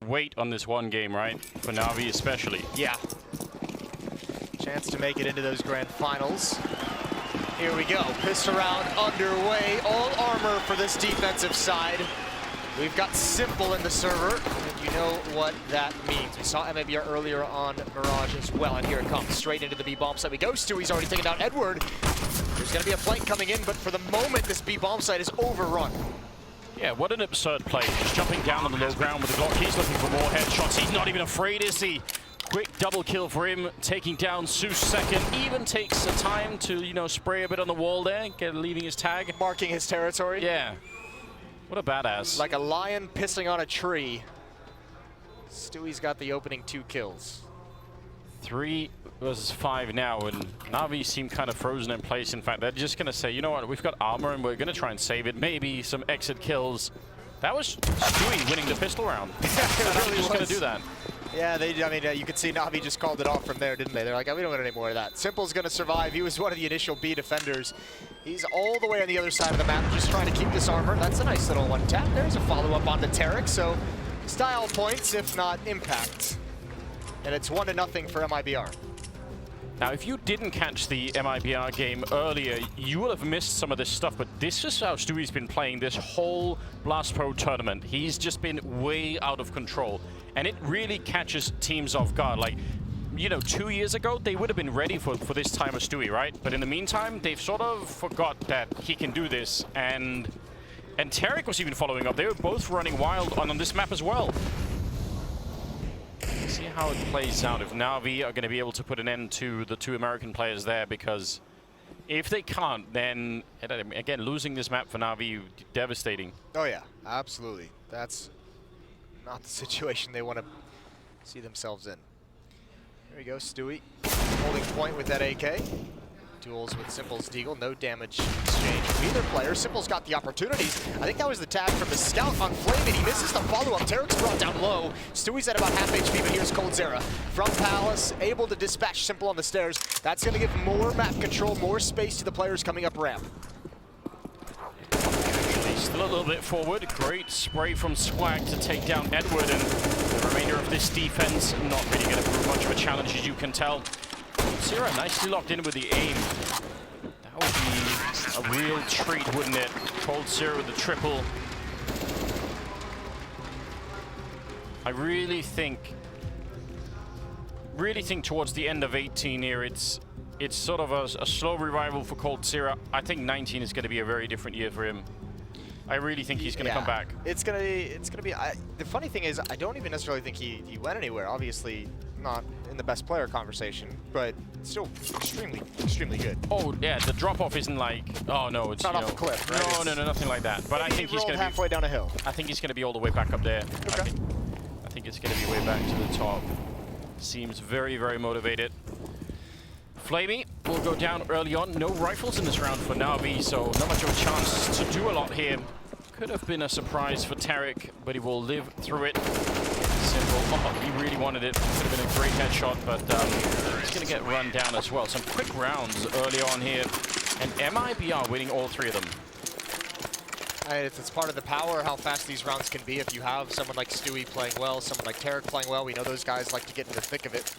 wait on this one game, right? For Na'Vi especially. Yeah. Chance to make it into those grand finals. Here we go. Pistol round underway. All armor for this defensive side. We've got Simple in the server, and you know what that means. We saw MiBR earlier on Mirage as well, and here it comes. Straight into the B-bomb site we go. Stewie's already taken down Edward. There's going to be a flank coming in, but for the moment, this B-bomb site is overrun. Yeah, what an absurd play. Just jumping down on the low ground with the Glock. He's looking for more headshots. He's not even afraid, is he? Quick double kill for him, taking down Zeus second. Even takes the time to, you know, spray a bit on the wall there, leaving his tag. Marking his territory. Yeah. What a badass. Like a lion pissing on a tree. Stewie's got the opening 2 kills. 3 versus 5 now, and Na'Vi seem kind of frozen in place. In fact, they're just going to say, you know what, we've got armor and we're going to try and save it. Maybe some exit kills. That was Stewie winning the pistol round. They're just going to do that. Yeah, I mean, you could see Na'Vi just called it off from there, didn't they? They're like, oh, we don't want any more of that. Simple's going to survive. He was one of the initial B defenders. He's all the way on the other side of the map, just trying to keep this armor. That's a nice little one tap. There's a follow-up on the Tarek, so style points, if not impact. And it's 1-0 for MiBR. Now, if you didn't catch the MiBR game earlier, you will have missed some of this stuff, but this is how Stewie's been playing this whole Blast Pro tournament. He's just been way out of control, and it really catches teams off guard. Like, you know, 2 years ago, they would have been ready for this time of Stewie, right? But in the meantime, they've sort of forgot that he can do this, and Tarek was even following up. They were both running wild on this map as well. See how it plays out if Na'Vi are going to be able to put an end to the 2 American players there, because if they can't, then again, losing this map for Na'Vi, devastating. Oh yeah, absolutely. That's not the situation they want to see themselves in. There we go, Stewie holding point with that AK. Duels with Simple's Deagle, no damage exchange from either player. Simple's got the opportunities. I think that was the tag from the scout on Flame, and he misses the follow-up. Tarek's brought down low. Stewie's at about half HP, but here's Coldzera from Palace, able to dispatch Simple on the stairs. That's going to give more map control, more space to the players coming up ramp. Still a little bit forward. Great spray from Swag to take down Edward, and the remainder of this defense not really going to prove much of a challenge, as you can tell. Zera nicely locked in with the aim. That would be a real treat, wouldn't it? Coldzera with the triple. I really think towards the end of 18 here, it's sort of a slow revival for Coldzera. I think 19 is going to be a very different year for him. I really think he's going to come back. It's gonna be. The funny thing is, I don't even necessarily think he went anywhere. Obviously, not in the best player conversation, but still extremely good. Oh yeah, the drop off isn't like, oh no, it's not off the cliff, right? No, nothing like that. But I think he's going to be halfway down a hill. I think he's going to be all the way back up there. Okay. I think it's going to be way back to the top. Seems very, very motivated. Flamey will go down early on. No rifles in this round for Na'Vi, so not much of a chance to do a lot here. Could have been a surprise for Tarek, but he will live through it. Simple. Oh, he really wanted it. Could have been a great headshot, but he's going to get run down as well. Some quick rounds early on here, and MiBR winning all 3 of them. It's part of the power, how fast these rounds can be. If you have someone like Stewie playing well, someone like Tarek playing well, we know those guys like to get in the thick of it.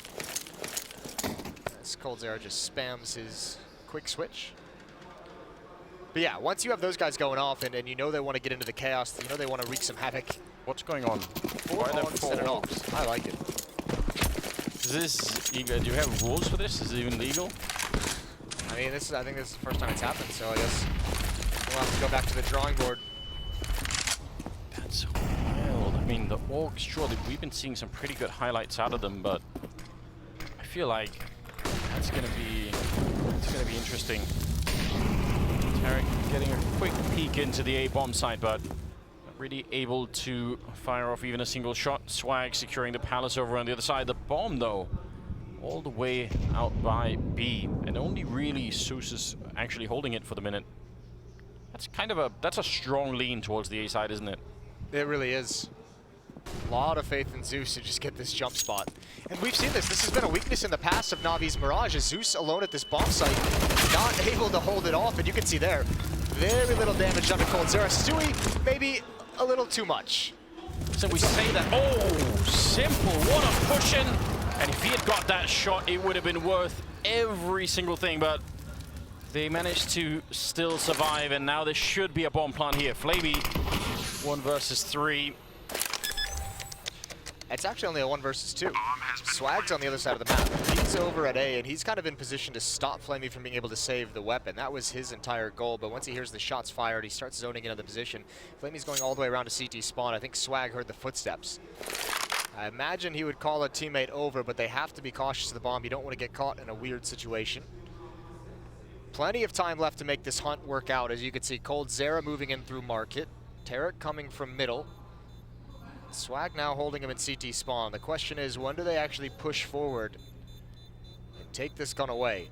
As Coldzera just spams his quick switch. But yeah, once you have those guys going off, and you know they want to get into the chaos, you know they want to wreak some havoc. What's going on? 4 hogs. I like it. Is this, do you have rules for this? Is it even legal? I mean, I think this is the first time it's happened, so I guess we'll have to go back to the drawing board. That's wild. I mean, the Orcs, surely we've been seeing some pretty good highlights out of them, but I feel like it's gonna be interesting. Tarek getting a quick peek into the A-bomb side, but not really able to fire off even a single shot. Swag securing the Palace over on the other side. The bomb, though, all the way out by B, and only really Zeus is actually holding it for the minute. That's a strong lean towards the A side, isn't it? It really is. A lot of faith in Zeus to just get this jump spot. And we've seen this. This has been a weakness in the past of Na'Vi's Mirage, is Zeus alone at this bomb site, not able to hold it off. And you can see there, very little damage done to Coldzera. Stewie, maybe a little too much. So we say that, oh, Simple, what a push-in. And if he had got that shot, it would have been worth every single thing, but they managed to still survive, and now there should be a bomb plant here. Flamey, 1 versus 3. It's actually only a 1 versus 2. Swag's on the other side of the map. He's over at A, and he's kind of in position to stop Flamey from being able to save the weapon. That was his entire goal, but once he hears the shots fired, he starts zoning into the position. Flamey's going all the way around to CT spawn. I think Swag heard the footsteps. I imagine he would call a teammate over, but they have to be cautious of the bomb. You don't want to get caught in a weird situation. Plenty of time left to make this hunt work out. As you can see, coldzera moving in through market. Tarek coming from middle. Swag now holding him in CT spawn. The question is, when do they actually push forward and take this gun away?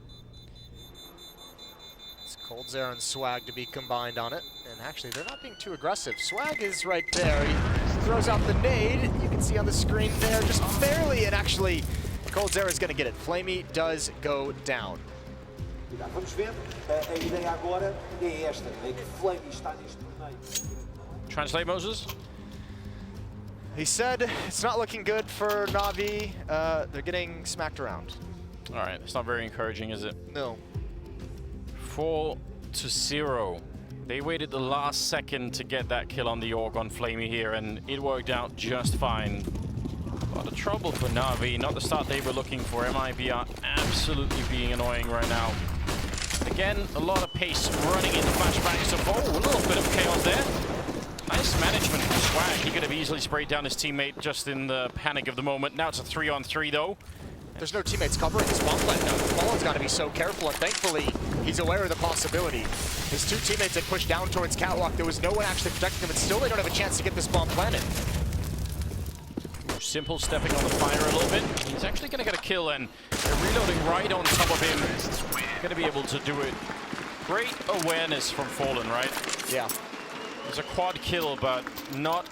It's coldzera and Swag to be combined on it. And actually, they're not being too aggressive. Swag is right there. He throws out the nade. You can see on the screen there, just barely, and actually, coldzera is going to get it. Flamey does go down. Vamos ver, a ideia agora é esta, é que Flamey está neste torneio. Translate, Moses? He said it's not looking good for Na'Vi. They're getting smacked around. All right, it's not very encouraging, is it? No. 4-0. They waited the last second to get that kill on the Orc on Flamey here, and it worked out just fine. A lot of trouble for Na'Vi, not the start they were looking for. MiBR absolutely being annoying right now. Again, a lot of pace running into flashbangs. So, oh, a little bit of chaos there. Nice management from Swag. He could have easily sprayed down his teammate just in the panic of the moment. Now it's a 3-on-3 though. There's no teammates covering his bomb plant now. Fallen's got to be so careful, and thankfully he's aware of the possibility. His 2 teammates had pushed down towards Catwalk. There was no one actually protecting him, and still they don't have a chance to get this bomb planted. Simple stepping on the fire a little bit. He's actually going to get a kill, and they're reloading right on top of him. Going to be able to do it. Great awareness from Fallen, right? Yeah. It's a quad kill, but not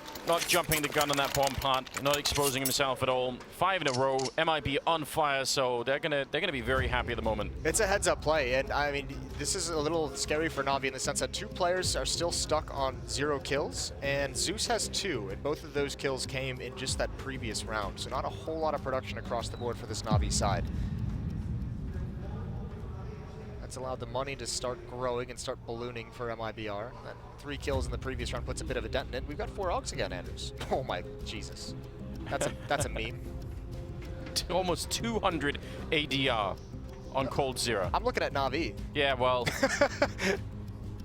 jumping the gun on that bomb plant, not exposing himself at all. 5 in a row, MIB on fire, so they're gonna be very happy at the moment. It's a heads-up play, and I mean, this is a little scary for Na'Vi in the sense that 2 players are still stuck on 0 kills, and Zeus has 2, and both of those kills came in just that previous round, so not a whole lot of production across the board for this Na'Vi side. That's allowed the money to start growing and start ballooning for MiBR. That 3 kills in the previous round puts a bit of a dent in it. We've got 4 Augs again, Anders. Oh my Jesus. That's a meme. Almost 200 ADR on coldzera. I'm looking at Na'Vi. Yeah, well,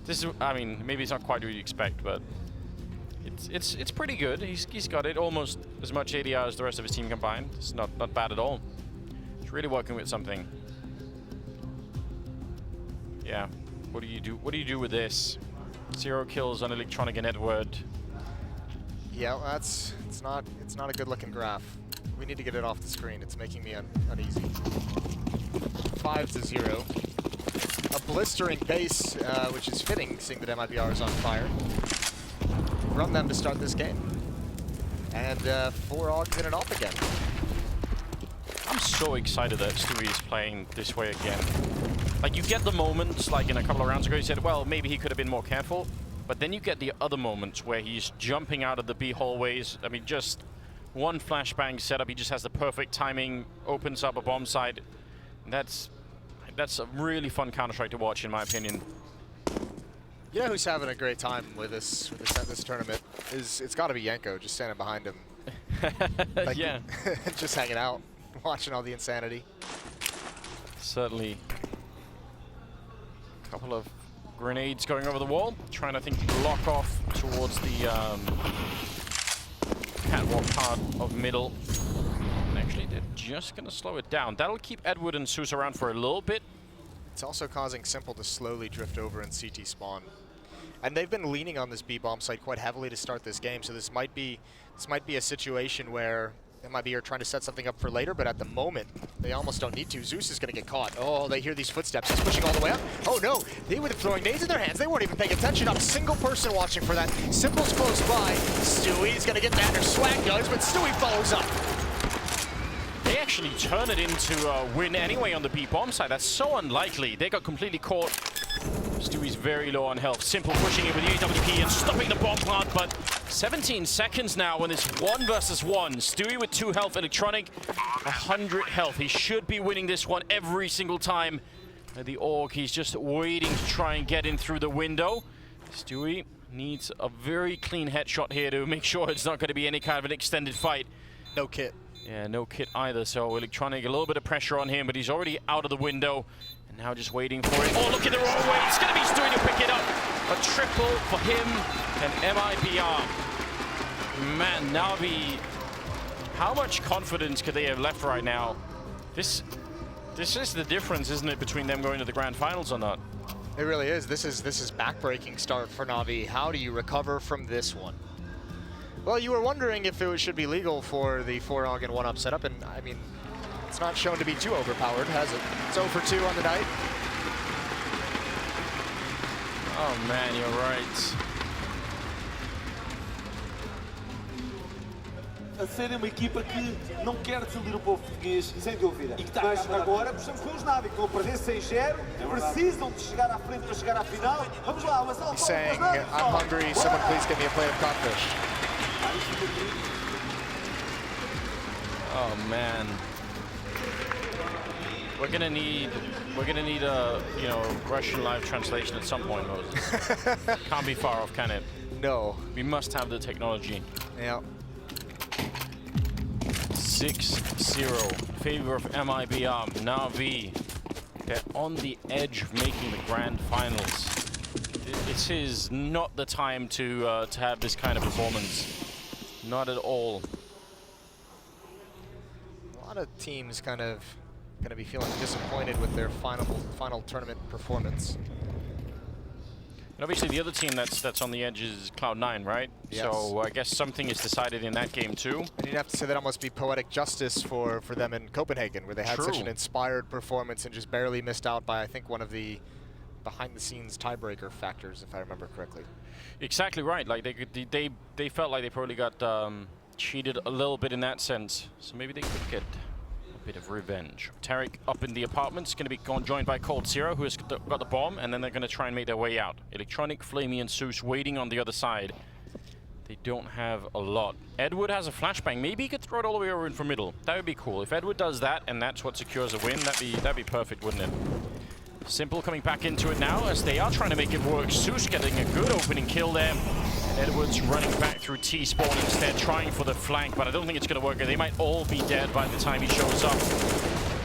this is, I mean, maybe it's not quite what you expect, but it's pretty good. He's got it almost as much ADR as the rest of his team combined. It's not bad at all. He's really working with something. Yeah, what do you do? What do you do with this? 0 kills on Electronic and Edward. Yeah, well, it's not a good looking graph. We need to get it off the screen. It's making me uneasy. 5-0. A blistering base, which is fitting, seeing that MiBR is on fire. Run them to start this game. And 4 Augs in and off again. I'm so excited that Stewie is playing this way again. Like, you get the moments, like in a couple of rounds ago, you said, well, maybe he could have been more careful. But then you get the other moments where he's jumping out of the B hallways. I mean, just one flashbang setup. He just has the perfect timing, opens up a bomb site. That's a really fun Counter-Strike to watch, in my opinion. You know who's having a great time with this tournament? It's got to be Yanko, just standing behind him. Like, yeah. Just hanging out, watching all the insanity. Certainly. A couple of grenades going over the wall, trying to, I think, block off towards the catwalk part of middle. And actually, they're just going to slow it down. That'll keep Edward and Zeus around for a little bit. It's also causing Simple to slowly drift over in CT spawn. And they've been leaning on this B bomb site quite heavily to start this game, so this might be a situation where MiBR are trying to set something up for later, but at the moment, they almost don't need to. Zeus is going to get caught. Oh, they hear these footsteps. He's pushing all the way up. Oh no, they were throwing nades in their hands. They weren't even paying attention. Not a single person watching for that. Simple's close by. Stewie's going to get that, or Swag does, but Stewie follows up. They actually turn it into a win anyway on the B bomb side. That's so unlikely. They got completely caught Stewie's very low on health. Simple pushing it with the AWP and stopping the bomb plant, but 17 seconds now when it's 1 versus 1. Stewie with 2 health, Electronic 100 health. He should be winning this one every single time. The Orc, he's just waiting to try and get in through the window. Stewie needs a very clean headshot here to make sure it's not going to be any kind of an extended fight. No kit. Yeah, no kit either, so Electronic, a little bit of pressure on him, but he's already out of the window. And now just waiting for it. Oh, look at the wrong way. It's going to be Stewie to pick it up. A triple for him and MiBR. Man, Na'Vi, how much confidence could they have left right now? This is the difference, isn't it, between them going to the grand finals or not? It really is. This is backbreaking start for Na'Vi. How do you recover from this one? Well, you were wondering if it should be legal for the 4-AUG and 1-UP setup, and I mean, it's not shown to be too overpowered, has it? It's 0 for 2 on the night. Oh man, you're right. A ser uma equipa que não quer desiludir o povo português, sem dúvida. E que está mas agora puxamos com os Na'Vi, com o perder 6-0, precisam de chegar à frente para chegar à final. Vamos lá, uma salva. He's saying, I'm hungry, someone please get me a plate of codfish. Oh man. We're gonna need a Russian live translation at some point, Moses. Can't be far off, can it? No. We must have the technology. Yeah. 6-0 in favor of MiBR. Na'Vi, they're on the edge of making the grand finals. This is not the time to have this kind of performance. Not at all. A lot of teams kind of going to be feeling disappointed with their final tournament performance. And obviously the other team that's on the edge is Cloud9, right? Yes. So I guess something is decided in that game too. And you'd have to say that almost be poetic justice for them in Copenhagen, where they had such an inspired performance and just barely missed out by, I think, one of the behind-the-scenes tiebreaker factors, if I remember correctly. Exactly right. Like they felt like they probably got cheated a little bit in that sense. So maybe they could get a bit of revenge. Tarek up in the apartment is going to be joined by Cold Zero, who has got the bomb, and then they're going to try and make their way out. Electronic, Flamey, and Zeus waiting on the other side. They don't have a lot. Edward has a flashbang. Maybe he could throw it all the way over in for middle. That would be cool. If Edward does that, and that's what secures a win, that'd be perfect, wouldn't it? Simple coming back into it now, as they are trying to make it work. Zeus getting a good opening kill there. Edwards running back through T-spawn instead, trying for the flank, but I don't think it's going to work. They might all be dead by the time he shows up.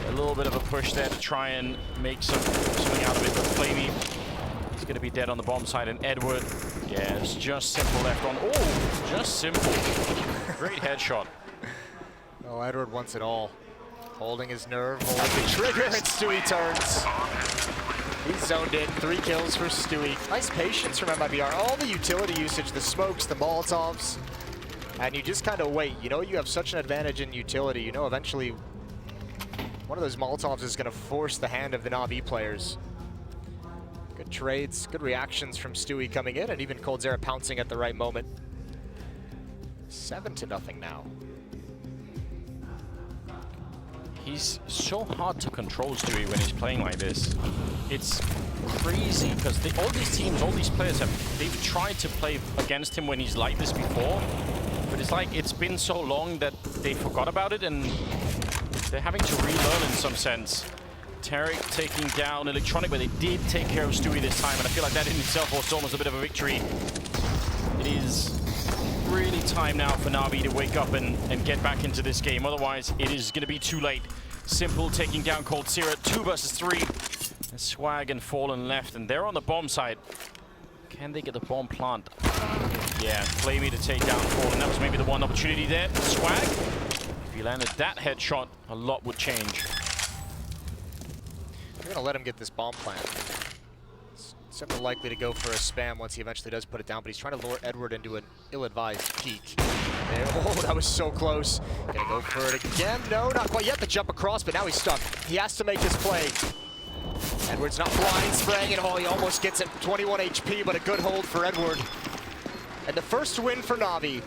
A little bit of a push there to try and make something out of it, but Flamey is going to be dead on the bomb side, and Edward, yeah, it's just Simple left on. Oh, just Simple. Great headshot. Oh, Edward wants it all. Holding his nerve, holding the trigger, and Stewie turns. He's zoned in, 3 kills for Stewie. Nice patience from MiBR. All the utility usage, the smokes, the Molotovs, and you just kind of wait. You know you have such an advantage in utility. You know eventually one of those Molotovs is going to force the hand of the Na'Vi players. Good trades, good reactions from Stewie coming in, and even Cold Zera pouncing at the right moment. 7-0 now. He's so hard to control, Stewie, when he's playing like this. It's crazy, because all these teams, all these players, they've tried to play against him when he's like this before, but it's like it's been so long that they forgot about it, and they're having to relearn in some sense. Tarek taking down Electronic, but they did take care of Stewie this time, and I feel like that in itself was almost a bit of a victory. It is really time now for Na'Vi to wake up and get back into this game. Otherwise, it is going to be too late. Simple taking down Cold Zero, 2 versus 3. And Swag and Fallen left, and they're on the bomb side. Can they get the bomb plant? Yeah, Flamey to take down Fallen. That was maybe the one opportunity there. Swag, if he landed that headshot, a lot would change. They're going to let him get this bomb plant. Simple likely to go for a spam once he eventually does put it down, but he's trying to lure Edward into an ill-advised peek. There, oh, that was so close. Gonna go for it again. No, not quite yet. The jump across, but now he's stuck. He has to make this play. Edward's not blind spraying it. Oh, he almost gets it. 21 HP, but a good hold for Edward. And the first win for Na'Vi.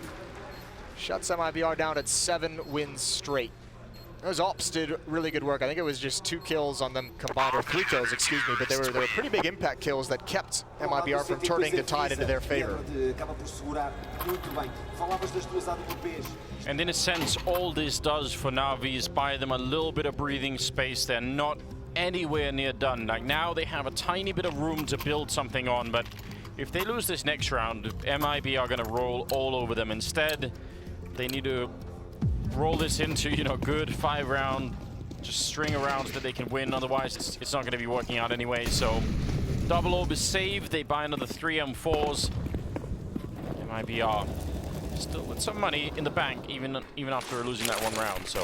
Shuts MiBR down at 7 wins straight. Those ops did really good work. I think it was just 2 kills on them combined, or 3 kills, excuse me, but they were pretty big impact kills that kept MiBR from turning the tide into their favor. And in a sense, all this does for Na'Vi is buy them a little bit of breathing space. They're not anywhere near done. Like now they have a tiny bit of room to build something on, but if they lose this next round, MiB are going to roll all over them. Instead, they need to roll this into, you know, good 5-round, just string of rounds that they can win. Otherwise, it's not going to be working out anyway. So, double orb is saved. They buy another 3 M4s. MiBR still with some money in the bank, even after losing that 1 round. So,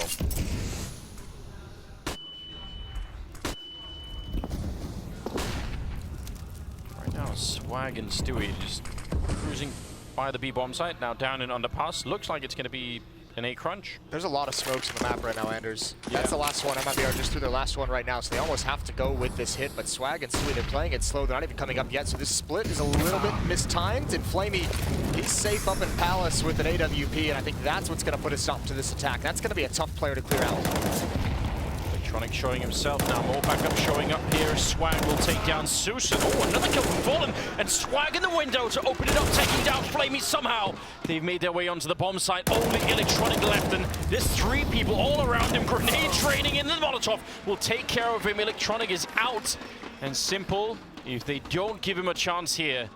right now, Swag and Stewie just cruising by the B bomb site. Now down in underpass. Looks like it's going to be an A crunch. There's a lot of smokes in the map right now, Anders. Yeah. That's the last one. MiBR just threw their last one right now, so they almost have to go with this hit. But Swag and Stewie, they're playing it slow. They're not even coming up yet, so this split is a little bit mistimed. And Flamey, he's safe up in Palace with an AWP, and I think that's what's going to put a stop to this attack. That's going to be a tough player to clear out. Electronic showing himself now. More backup showing up here. Swag will take down Susan. Oh, another kill from Fallen. And Swag in the window to open it up, taking down Flamey somehow. They've made their way onto the bomb site. Only Electronic left, and there's 3 people all around him. Grenade training in the Molotov will take care of him. Electronic is out. And Simple, if they don't give him a chance here,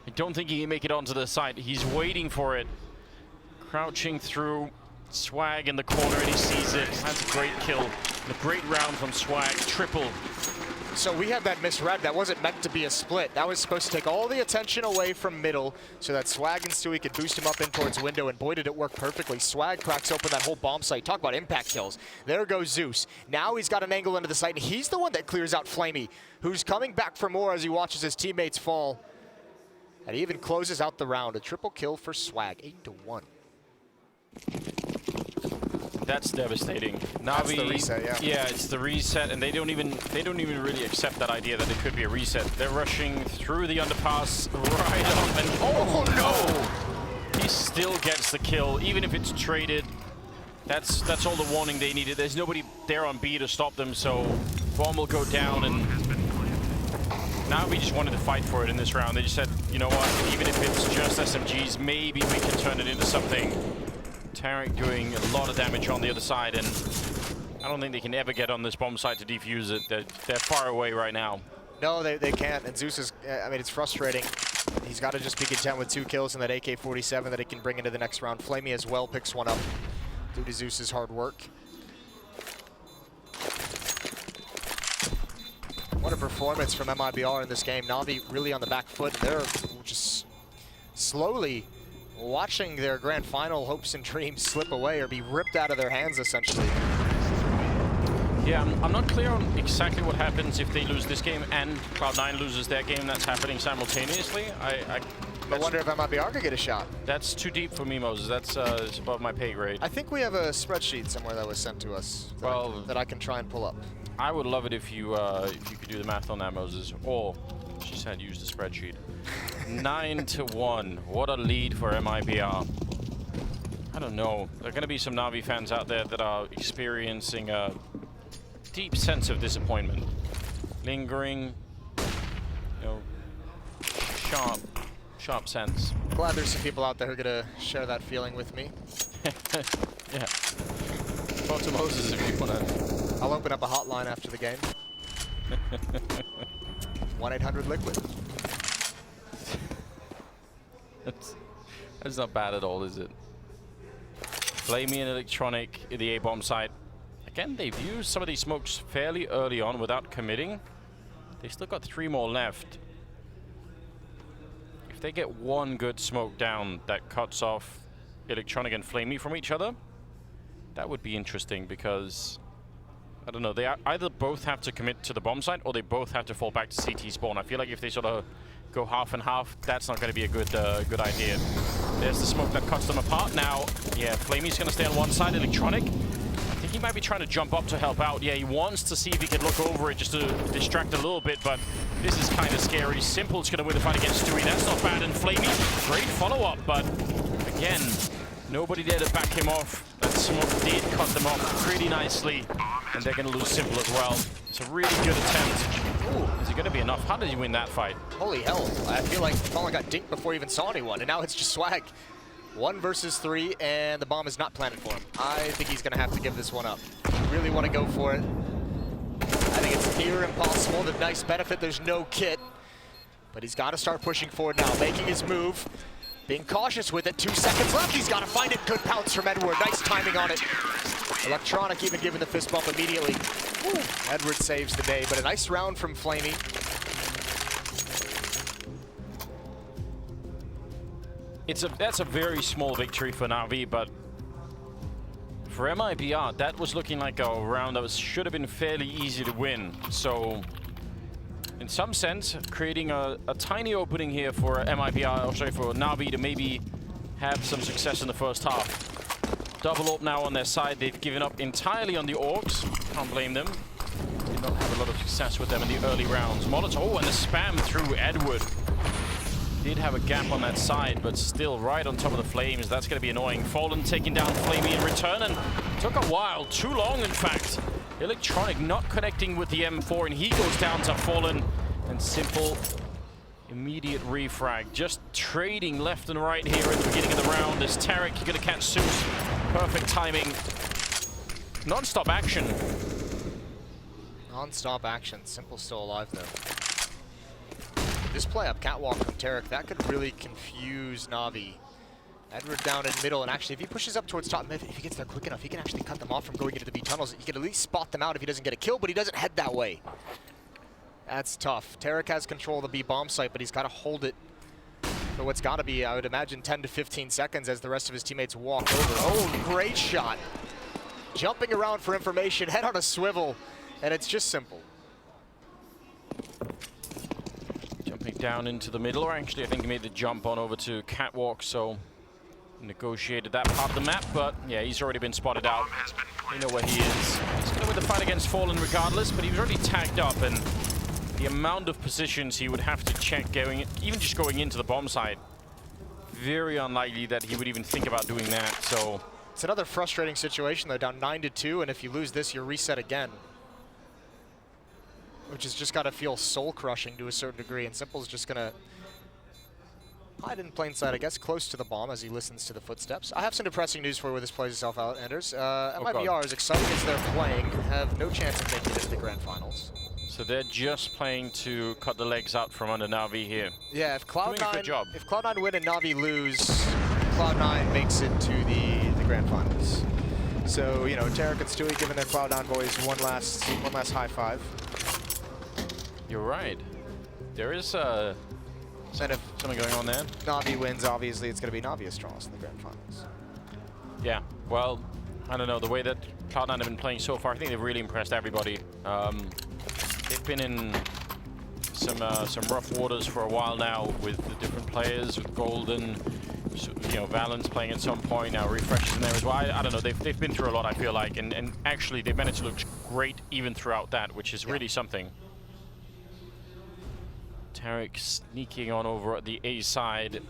I don't think he can make it onto the site. He's waiting for it. Crouching through. Swag in the corner, and he sees it. That's a great kill. A great round from Swag. Triple. So we had that misread. That wasn't meant to be a split. That was supposed to take all the attention away from middle so that Swag and Stewie could boost him up in towards window, and boy, did it work perfectly. Swag cracks open that whole bomb site. Talk about impact kills. There goes Zeus. Now he's got an angle into the site, and he's the one that clears out Flamey, who's coming back for more as he watches his teammates fall. And he even closes out the round. A triple kill for Swag, 8-1. That's devastating. Na'Vi, That's the reset, yeah. Yeah, it's the reset, and they don't even really accept that idea that it could be a reset. They're rushing through the underpass right up, and oh no! He still gets the kill, even if it's traded. That's all the warning they needed. There's nobody there on B to stop them, so bomb will go down, and Na'Vi just wanted to fight for it in this round. They just said, you know what, even if it's just SMGs, maybe we can turn it into something. Tarek doing a lot of damage on the other side, and I don't think they can ever get on this bomb site to defuse it. They're far away right now. No, they can't, and Zeus is, I mean, it's frustrating. He's got to just be content with 2 kills in that AK-47 that he can bring into the next round. Flamey as well picks one up due to Zeus's hard work. What a performance from MiBR in this game. Na'Vi really on the back foot. They're just slowly watching their grand final hopes and dreams slip away or be ripped out of their hands, essentially. Yeah, I'm not clear on exactly what happens if they lose this game and Cloud9 loses their game. That's happening simultaneously. I wonder if MiBR could get a shot. That's too deep for me, Moses. That's it's above my pay grade. I think we have a spreadsheet somewhere that was sent to us that I can try and pull up. I would love it if you could do the math on that, Moses. Or, she said, use the spreadsheet. 9-1. What a lead for MiBR. I don't know. There are going to be some Na'Vi fans out there that are experiencing a deep sense of disappointment. Lingering, you know, sharp sense. Glad there's some people out there who are going to share that feeling with me. Yeah. Talk to Moses if you want to. I'll open up a hotline after the game. 1-800-LIQUID. That's not bad at all, is it? Flamey and Electronic in the A-bomb site. Again, they've used some of these smokes fairly early on without committing. They still got 3 more left. If they get one good smoke down that cuts off Electronic and Flamey from each other, that would be interesting because, I don't know, they either both have to commit to the bomb site or they both have to fall back to CT spawn. I feel like if they sort of go half and half, that's not going to be a good idea. There's the smoke that cuts them apart. Now, yeah, Flamey's going to stay on one side. Electronic, I think he might be trying to jump up to help out. Yeah, he wants to see if he can look over it just to distract a little bit, but this is kind of scary. Simple's going to win the fight against Stewie. That's not bad. And Flamey, great follow-up, but again, nobody there to back him off. That's smoke did cut them off pretty nicely, and they're going to lose Simple as well. It's a really good attempt. Ooh, is it going to be enough? How did he win that fight? Holy hell, I feel like Fallen got dinked before he even saw anyone, and now it's just Swag. 1 versus 3, and the bomb is not planted for him. I think he's going to have to give this one up. Really want to go for it. I think it's near impossible. The nice benefit, there's no kit. But he's got to start pushing forward now, making his move. Being cautious with it, 2 seconds left. He's got to find it. Good pounce from Edward. Nice timing on it. Electronic even giving the fist bump immediately. Woo. Edward saves the day, but a nice round from Flamey. That's a very small victory for Na'Vi, but for MiBR, that was looking like a round that should have been fairly easy to win. So, in some sense, creating a tiny opening here for MiBR, or sorry, for Na'Vi to maybe have some success in the first half. Double up now on their side. They've given up entirely on the Orcs. Can't blame them. Did not have a lot of success with them in the early rounds. Molotov, and the spam through Edward. Did have a gap on that side, but still right on top of the flames. That's going to be annoying. Fallen taking down Flamey in return, and took a while. Too long, in fact. Electronic not connecting with the M4, and he goes down to Fallen. And Simple, immediate refrag. Just trading left and right here at the beginning of the round. As Tarek going to catch Zeus. Perfect timing. Non-stop action. Non-stop action. Simple still alive, though. This play up catwalk from Tarek, that could really confuse Na'Vi. Edward down in middle, and actually if he pushes up towards top mid, if he gets there quick enough, he can actually cut them off from going into the B tunnels. He can at least spot them out if he doesn't get a kill, but he doesn't head that way. That's tough. Tarek has control of the B bomb site, but he's got to hold it for what's got to be, I would imagine, 10 to 15 seconds as the rest of his teammates walk over. Oh, great shot. Jumping around for information, head on a swivel, and it's just Simple. Jumping down into the middle, or actually I think he made the jump on over to catwalk, so negotiated that part of the map, but yeah, he's already been spotted out. They know where he is. He's going to win the fight against Fallen regardless, but he was already tagged up, and the amount of positions he would have to check going, even just going into the bomb site, very unlikely that he would even think about doing that, so. It's another frustrating situation though, down 9-2, and if you lose this, you're reset again. Which has just got to feel soul-crushing to a certain degree, and Simple's just going to hide in plain sight, I guess, close to the bomb as he listens to the footsteps. I have some depressing news for you where this plays itself out, Anders. MiBR, as exciting as they're playing, have no chance of making it to the grand finals. So they're just playing to cut the legs out from under Na'Vi here. Yeah, if Cloud9 win and Na'Vi lose, Cloud9 makes it to the grand finals. So, you know, Tarek and Stewie giving their Cloud9 boys one last high five. You're right. There is something going on there. Na'Vi wins, obviously it's going to be Na'Vi Astralis in the grand finals. Yeah, well, I don't know. The way that Cloud9 have been playing so far, I think they've really impressed everybody. They've been in some rough waters for a while now with the different players, with Golden, you know, Valens playing at some point, now Refresh in there as well. I don't know, they've been through a lot, I feel like, and actually they've managed to look great even throughout that, which is really something. Tarek sneaking on over at the A side.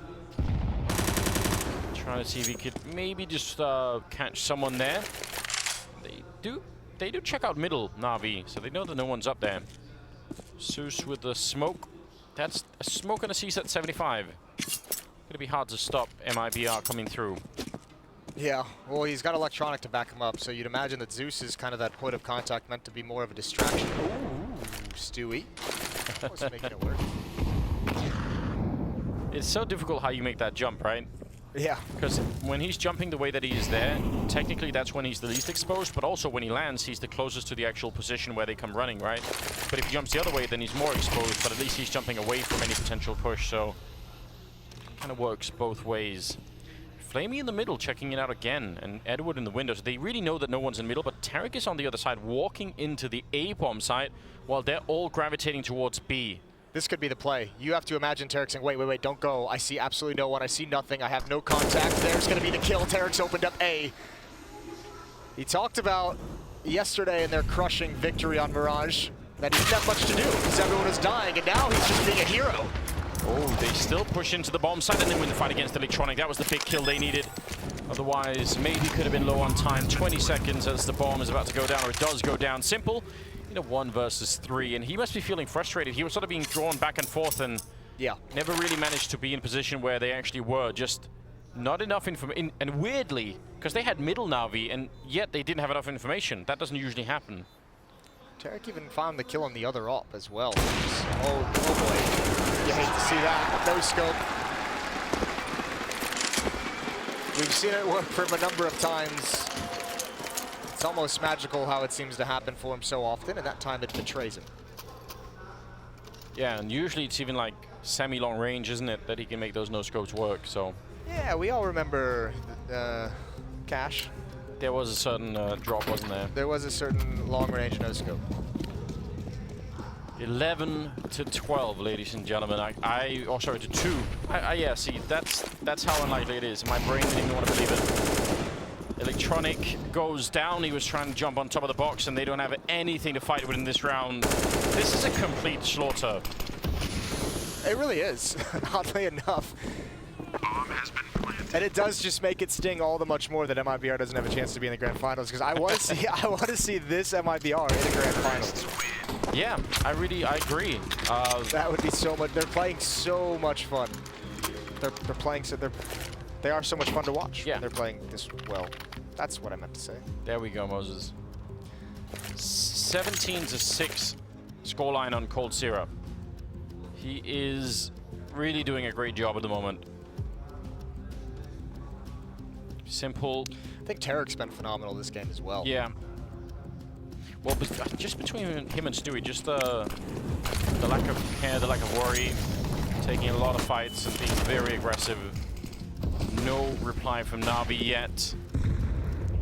Trying to see if he could maybe just catch someone there. They do check out middle, Na'Vi, so they know that no one's up there. Zeus with the smoke. That's a smoke and a CSAT 75. Gonna be hard to stop MiBR coming through. Yeah, well, he's got Electronic to back him up, so you'd imagine that Zeus is kind of that point of contact meant to be more of a distraction. Ooh, Stewie. Was making it work. It's so difficult how you make that jump, right? Yeah. Because when he's jumping the way that he is there, technically that's when he's the least exposed, but also when he lands, he's the closest to the actual position where they come running, right? But if he jumps the other way, then he's more exposed, but at least he's jumping away from any potential push, so it kind of works both ways. Flamey in the middle, checking it out again, and Edward in the window. So they really know that no one's in the middle, but Tarek is on the other side, walking into the A-bomb site, while they're all gravitating towards B. This could be the play. You have to imagine Tarek saying, wait, don't go. I see absolutely no one. I see nothing. I have no contact. There's going to be the kill. Tarek's opened up A. He talked about yesterday in their crushing victory on Mirage that he didn't have much to do because everyone was dying, and now he's just being a hero. Oh, they still push into the bomb site and then win the fight against Electronic. That was the big kill they needed. Otherwise, maybe could have been low on time. 20 seconds as the bomb is about to go down, or it does go down. Simple, 1 versus 3, and he must be feeling frustrated. He was sort of being drawn back and forth and never really managed to be in a position where they actually were. Just not enough information. And weirdly, because they had middle Na'Vi, and yet they didn't have enough information. That doesn't usually happen. Tarek even found the kill on the other op as well. Oh boy. You hate to see that. No scope. We've seen it work for him a number of times. It's almost magical how it seems to happen for him so often, and that time it betrays him. Yeah, and usually it's even like semi-long range, isn't it, that he can make those no-scopes work, so. Yeah, we all remember Cash. There was a certain drop, wasn't there? There was a certain long-range no-scope. 11 to 12, ladies and gentlemen. Oh, sorry, to 2. Yeah, see, that's how unlikely it is. My brain didn't even want to believe it. Electronic goes down. He was trying to jump on top of the box, and they don't have anything to fight with in this round. This is a complete slaughter. It really is, oddly enough. And it does just make it sting all the much more that MiBR doesn't have a chance to be in the grand finals, because I want to see this MiBR in the grand finals. Yeah, I agree. That would be so much. They're playing so much fun. They're playing so they are so much fun to watch. Yeah, they're playing this well. That's what I meant to say. There we go, Moses. 17 to 6 scoreline on Cold Syrup. He is really doing a great job at the moment. Simple. I think Tarek's been phenomenal this game as well. Yeah. Well, just between him and Stewie, just the lack of care, the lack of worry, taking a lot of fights and being very aggressive. No reply from Na'Vi yet.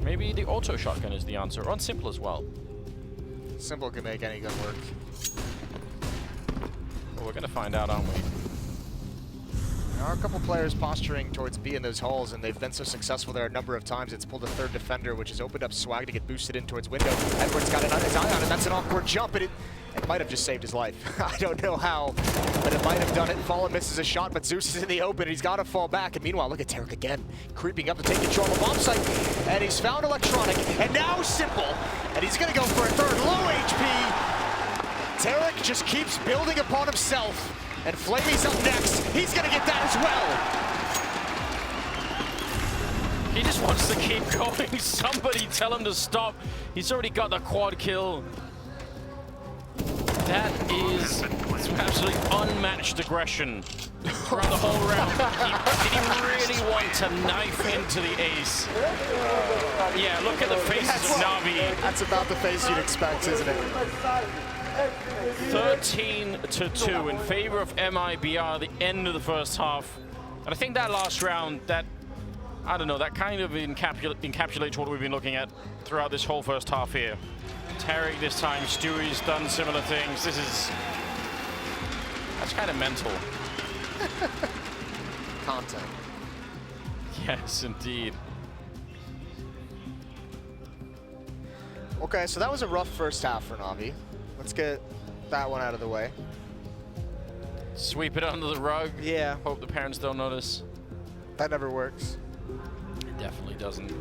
Maybe the auto shotgun is the answer, on Simple as well. Simple can make any gun work. Well, we're gonna find out, aren't we? There are a couple players posturing towards B in those halls, and they've been so successful there a number of times. It's pulled a third defender, which has opened up swag to get boosted in towards window. Edward's got his eye on it. That's an awkward jump, and it might have just saved his life. I don't know how, but it might have done it. Fallen misses a shot, but Zeus is in the open, and he's got to fall back. And meanwhile, look at Tarek again, creeping up to take control of the bomb site. And he's found Electronic, and now Simple. And he's going to go for a third. Low HP. Tarek just keeps building upon himself. And Flamey's up next. He's going to get that as well. He just wants to keep going. Somebody tell him to stop. He's already got the quad kill. That is absolutely unmatched aggression throughout the whole round. Did he really want to knife into the ace? Yeah, look at the faces of Na'Vi. That's about the face you'd expect, isn't it? 13 to 2 in favor of MiBR at the end of the first half. And I think that last round, I don't know, that kind of encapsulates what we've been looking at throughout this whole first half here. Tarek this time, Stewie's done similar things. That's kind of mental. Content. Yes, indeed. Okay, so that was a rough first half for Na'Vi. Let's get that one out of the way. Sweep it under the rug. Yeah. Hope the parents don't notice. That never works. It definitely doesn't.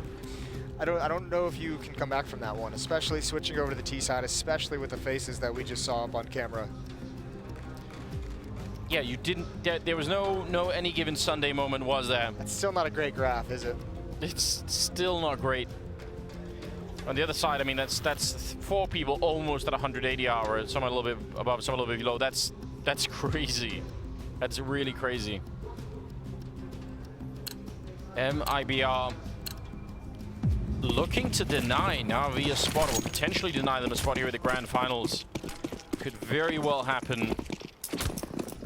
I don't know if you can come back from that one, especially switching over to the T side, especially with the faces that we just saw up on camera. Yeah, you didn't. There was no any given Sunday moment, was there? That's still not a great graph, is it? It's still not great. On the other side, I mean, that's 4 people almost at 180 hour, some a little bit above, some a little bit below. That's crazy. That's really crazy. MiBR looking to deny Na'Vi a spot, or potentially deny them a spot here at the grand finals. Could very well happen.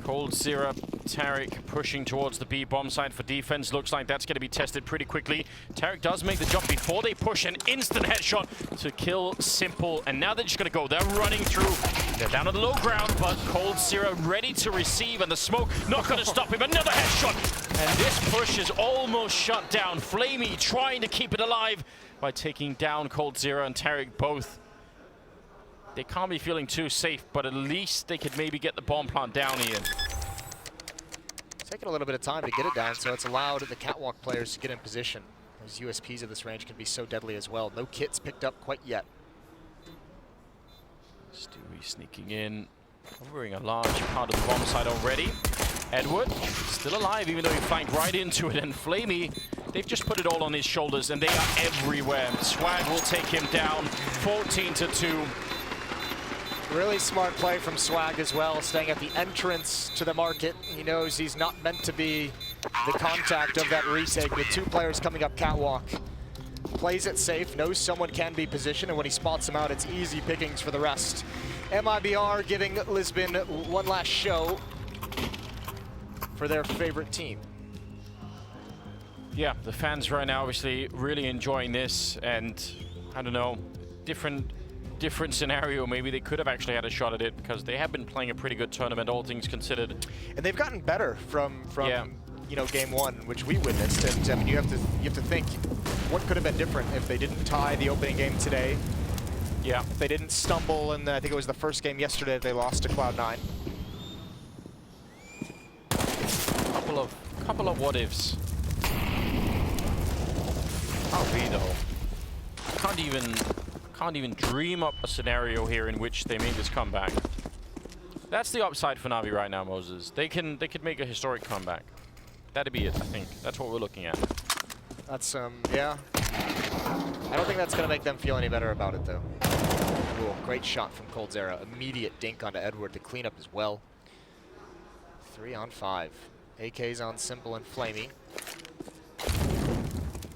Cold Syrup, Tarek pushing towards the B bomb site for defense. Looks like that's going to be tested pretty quickly. Tarek does make the jump before they push an instant headshot to kill Simple. And now they're just going to go. They're running through. They're down on the low ground, but Cold Syrup ready to receive, and the smoke not going to stop him. Another headshot. And this push is almost shut down. Flamey trying to keep it alive by taking down Cold Syrup and Tarek both. They can't be feeling too safe, but at least they could maybe get the bomb plant down here. It's taking a little bit of time to get it down, so it's allowed the catwalk players to get in position. Those USPs of this range can be so deadly as well. No kits picked up quite yet. Stewie sneaking in, covering a large part of the bomb site already. Edward, still alive, even though he flanked right into it. And Flamey, they've just put it all on his shoulders, and they are everywhere. Swag will take him down, 14-2. Really smart play from Swag as well, staying at the entrance to the market. He knows he's not meant to be the contact of that retake with 2 players coming up catwalk. Plays it safe, knows someone can be positioned, and when he spots him out, it's easy pickings for the rest. MiBR giving Lisbon one last show for their favorite team. Yeah, the fans right now obviously really enjoying this, and I don't know, different scenario. Maybe they could have actually had a shot at it, because they have been playing a pretty good tournament, all things considered. And they've gotten better from yeah. you know, game 1, which we witnessed. And I mean, you have to think what could have been different if they didn't tie the opening game today. Yeah. If they didn't stumble, and I think it was the first game yesterday they lost to Cloud9. Couple of what ifs. Can't be though. Can't even dream up a scenario here in which they make this comeback. That's the upside for Na'Vi right now, Moses. They can make a historic comeback. That'd be it, I think. That's what we're looking at. That's yeah. I don't think that's gonna make them feel any better about it though. Cool. Great shot from coldzera. Immediate dink onto Edward to clean up as well. 3 on 5. AK's on Simple and Flamey.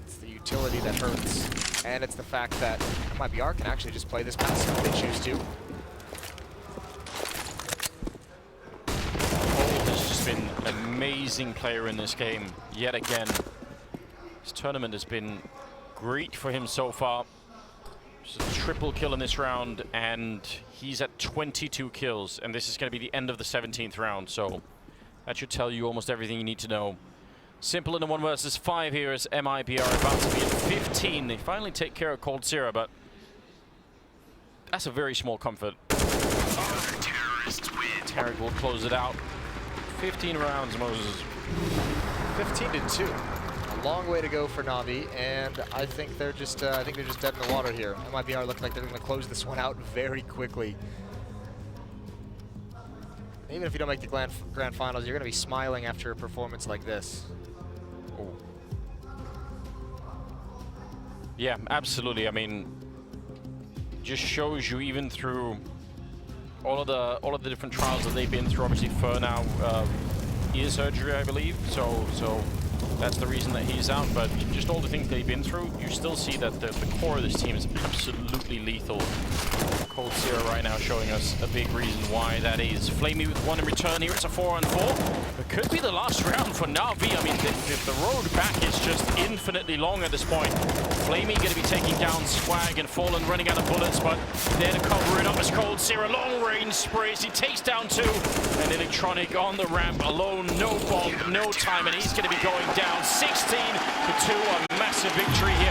It's the utility that hurts, and it's the fact that MiBR can actually just play this passive if they choose to. Cole has just been an amazing player in this game, yet again. This tournament has been great for him so far. Just a triple kill in this round, and he's at 22 kills, and this is going to be the end of the 17th round, so that should tell you almost everything you need to know. Simple in the 1 versus 5 here as MiBR about to be at 15. They finally take care of coldzera, but that's a very small comfort. Tarek will close it out. 15 rounds, Moses. 15-2. A long way to go for Na'Vi, and I think they're just dead in the water here. MiBR look like they're going to close this one out very quickly. Even if you don't make the grand finals, you're going to be smiling after a performance like this. Oh. Yeah, absolutely. I mean, just shows you even through all of the different trials that they've been through. Obviously, Fur now ear surgery, I believe. So that's the reason that he's out. But just all the things they've been through, you still see that the core of this team is absolutely lethal. coldzera right now showing us a big reason why that is. Flamey with 1 in return here. It's a 4 on 4. It could be the last round for Na'Vi. I mean, the road back is just infinitely long at this point. Flamey going to be taking down Swag, and Fallen running out of bullets, but there to cover it up as coldzera. Long range sprays. He takes down 2. And Electronic on the ramp alone. No bomb, no time, and he's going to be going down 16-2. A massive victory here